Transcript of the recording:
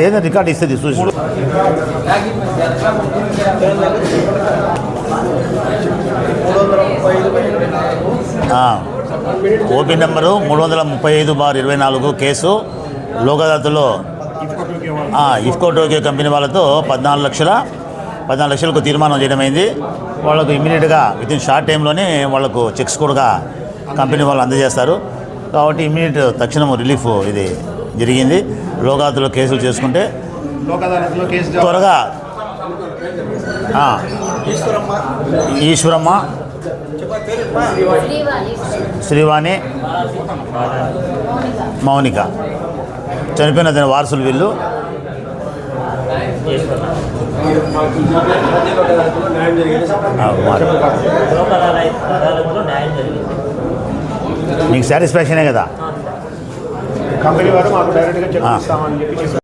ఏదో రికార్డు ఇస్తుంది చూసి. ఓపీ నెంబరు 335/24 కేసు లోక్ అదాలత్లో ఇఫ్కో టోక్యో కంపెనీ వాళ్ళతో 14 లక్షలకు తీర్మానం చేయడమైంది. వాళ్ళకు ఇమ్మీడియట్గా వితిన్ షార్ట్ టైంలోనే వాళ్ళకు చెక్స్ కూడా కంపెనీ వాళ్ళు అందజేస్తారు. కాబట్టి ఇమ్మీడియట్ తక్షణం రిలీఫ్ ఇది జరిగింది. లోక్ అదాలత్లో కేసులు చేసుకుంటే త్వరగా ఈశ్వరమ్మ, శ్రీవాణి, మౌనిక చనిపోయిన దాని వారసులు వీళ్ళు. మీకు సాటిస్ఫాక్షనే కదా? కంపెనీ వారు మాకు డైరెక్ట్గా చెప్పిస్తామని చెప్పి